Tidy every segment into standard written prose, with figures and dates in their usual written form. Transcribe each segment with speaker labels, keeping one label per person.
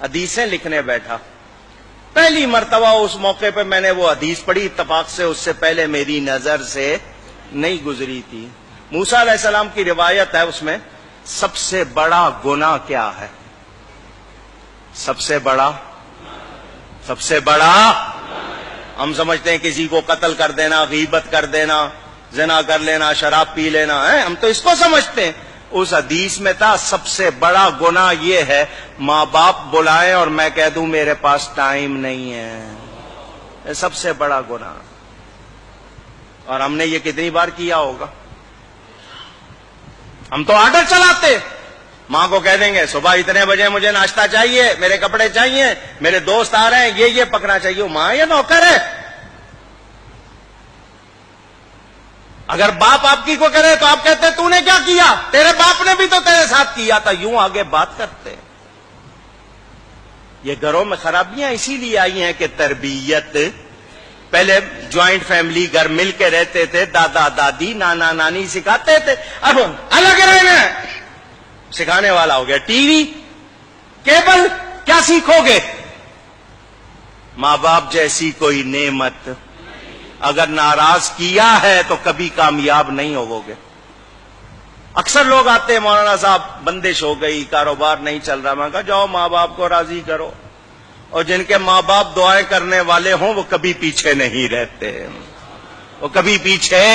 Speaker 1: حدیثیں لکھنے بیٹھا. پہلی مرتبہ اس موقع پہ میں نے وہ حدیث پڑھی، اتفاق سے اس سے پہلے میری نظر سے نہیں گزری تھی. موسیٰ علیہ السلام کی روایت ہے، اس میں سب سے بڑا گناہ کیا ہے؟ سب سے بڑا ہم سمجھتے ہیں کسی کو قتل کر دینا، غیبت کر دینا، زنا کر لینا، شراب پی لینا ہے، ہم تو اس کو سمجھتے ہیں. اس حدیث میں تھا سب سے بڑا گناہ یہ ہے ماں باپ بلائیں اور میں کہہ دوں میرے پاس ٹائم نہیں ہے. یہ سب سے بڑا گناہ. اور ہم نے یہ کتنی بار کیا ہوگا؟ ہم تو آرڈر چلاتے، ماں کو کہہ دیں گے صبح اتنے بجے مجھے ناشتہ چاہیے، میرے کپڑے چاہیے، میرے دوست آ رہے ہیں، یہ پکنا چاہیے. ماں یہ نوکر ہے. اگر باپ آپ کی کو کرے تو آپ کہتے تو نے کیا کیا؟ تیرے باپ نے بھی تو تیرے ساتھ کیا تھا. یوں آگے بات کرتے. یہ گھروں میں خرابیاں اسی لیے آئی ہیں کہ تربیت، پہلے جوائنٹ فیملی گھر مل کے رہتے تھے، دادا دادی نانا نانی سکھاتے تھے. اب الگ رہنا سکھانے والا ہو گیا ٹی وی کیبل. کیا سیکھو گے؟ ماں باپ جیسی کوئی نعمت اگر ناراض کیا ہے تو کبھی کامیاب نہیں ہوو گے. اکثر لوگ آتے ہیں مولانا صاحب بندش ہو گئی، کاروبار نہیں چل رہا. میں کہا جاؤ ماں باپ کو راضی کرو. اور جن کے ماں باپ دعائیں کرنے والے ہوں وہ کبھی پیچھے نہیں رہتے، وہ کبھی پیچھے.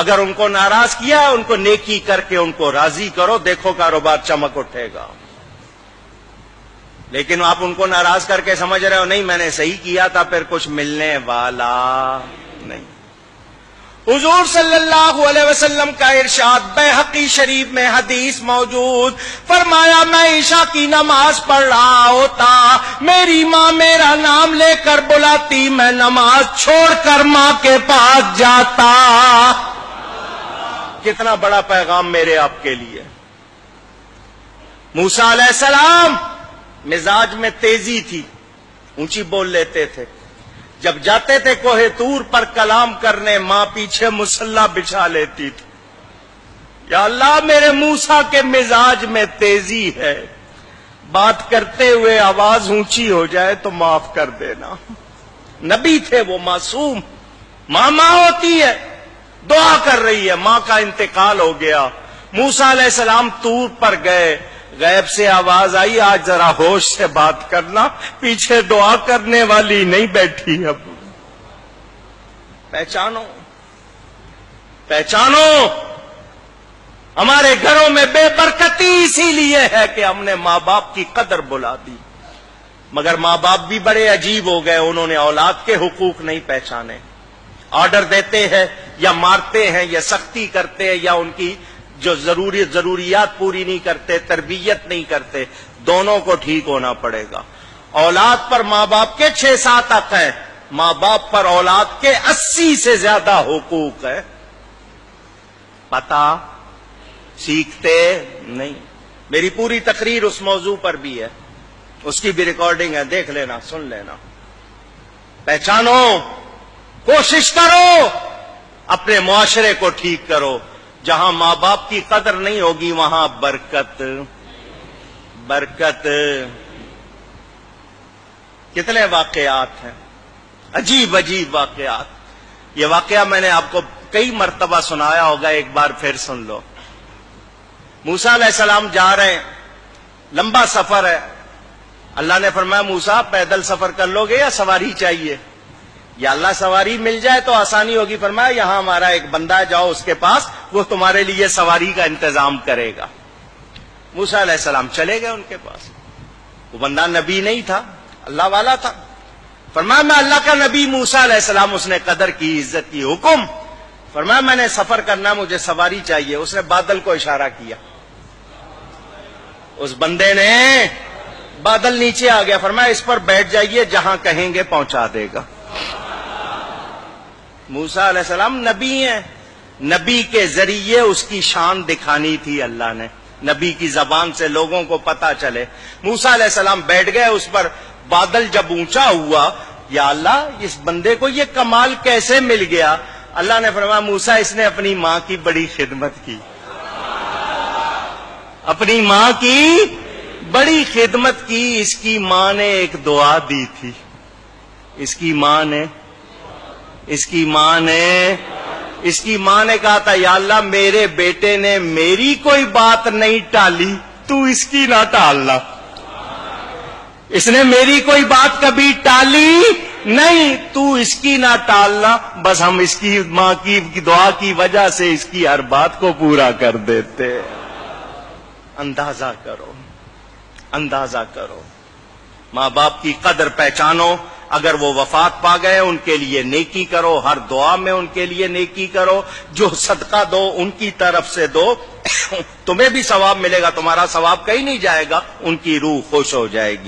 Speaker 1: اگر ان کو ناراض کیا ان کو نیکی کر کے ان کو راضی کرو، دیکھو کاروبار چمک اٹھے گا. لیکن آپ ان کو ناراض کر کے سمجھ رہے ہو نہیں میں نے صحیح کیا تھا، پھر کچھ ملنے والا نہیں. حضور صلی اللہ علیہ وسلم کا ارشاد بیہقی شریف میں حدیث موجود، فرمایا میں عشاء کی نماز پڑھ رہا ہوتا، میری ماں میرا نام لے کر بلاتی، میں نماز چھوڑ کر ماں کے پاس جاتا. کتنا بڑا پیغام میرے آپ کے لیے. موسیٰ علیہ السلام مزاج میں تیزی تھی، اونچی بول لیتے تھے. جب جاتے تھے کوہ طور پر کلام کرنے، ماں پیچھے مصلی بچھا لیتی تھی. یا اللہ میرے موسیٰ کے مزاج میں تیزی ہے، بات کرتے ہوئے آواز اونچی ہو جائے تو معاف کر دینا. نبی تھے وہ، معصوم. ماں ہوتی ہے، دعا کر رہی ہے، ماں کا انتقال ہو گیا. موسیٰ علیہ السلام طور پر گئے، غیب سے آواز آئی آج ذرا ہوش سے بات کرنا، پیچھے دعا کرنے والی نہیں بیٹھی. اب پہچانو ہمارے گھروں میں بے برکتی اسی لیے ہے کہ ہم نے ماں باپ کی قدر بلا دی. مگر ماں باپ بھی بڑے عجیب ہو گئے، انہوں نے اولاد کے حقوق نہیں پہچانے. آرڈر دیتے ہیں یا مارتے ہیں یا سختی کرتے ہیں یا ان کی جو ضروریات پوری نہیں کرتے، تربیت نہیں کرتے. دونوں کو ٹھیک ہونا پڑے گا. اولاد پر ماں باپ کے 6-7 حق ہیں، ماں باپ پر اولاد کے 80 سے زیادہ حقوق ہے. پتہ سیکھتے نہیں. میری پوری تقریر اس موضوع پر بھی ہے، اس کی بھی ریکارڈنگ ہے، دیکھ لینا، سن لینا. پہچانو، کوشش کرو اپنے معاشرے کو ٹھیک کرو. جہاں ماں باپ کی قدر نہیں ہوگی وہاں برکت. کتنے واقعات ہیں، عجیب واقعات. یہ واقعہ میں نے آپ کو کئی مرتبہ سنایا ہوگا، ایک بار پھر سن لو. موسیٰ علیہ السلام جا رہے ہیں، لمبا سفر ہے. اللہ نے فرمایا موسیٰ پیدل سفر کر لو گے یا سواری چاہیے؟ یا اللہ سواری مل جائے تو آسانی ہوگی. فرمایا یہاں ہمارا ایک بندہ ہے، جاؤ اس کے پاس، وہ تمہارے لیے سواری کا انتظام کرے گا. موسیٰ علیہ السلام چلے گئے ان کے پاس. وہ بندہ نبی نہیں تھا، اللہ والا تھا. فرمایا میں اللہ کا نبی موسیٰ علیہ السلام. اس نے قدر کی، عزت کی. حکم. فرمایا میں نے سفر کرنا، مجھے سواری چاہیے. اس نے بادل کو اشارہ کیا، اس بندے نے بادل نیچے آ گیا. فرمایا اس پر بیٹھ جائیے، جہاں کہیں گے پہنچا دے گا. موسیٰ علیہ السلام نبی ہیں، نبی کے ذریعے اس کی شان دکھانی تھی اللہ نے، نبی کی زبان سے لوگوں کو پتا چلے. موسیٰ علیہ السلام بیٹھ گئے اس پر. بادل جب اونچا ہوا، یا اللہ اس بندے کو یہ کمال کیسے مل گیا؟ اللہ نے فرمایا موسیٰ اس نے اپنی ماں کی بڑی خدمت کی، اپنی ماں کی بڑی خدمت کی. اس کی ماں نے ایک دعا دی تھی. اس کی ماں نے کہا تھا یا اللہ میرے بیٹے نے میری کوئی بات نہیں ٹالی, تو اس کی نہ ٹالنا. اس نے میری کوئی بات کبھی ٹالی نہیں, تو اس کی نہ ٹالنا. بس ہم اس کی ماں کی دعا کی وجہ سے اس کی ہر بات کو پورا کر دیتے. اندازہ کرو. ماں باپ کی قدر پہچانو. اگر وہ وفات پا گئے ان کے لیے نیکی کرو, ہر دعا میں ان کے لیے نیکی کرو. جو صدقہ دو ان کی طرف سے دو, تمہیں بھی ثواب ملے گا, تمہارا ثواب کہیں نہیں جائے گا, ان کی روح خوش ہو جائے گی.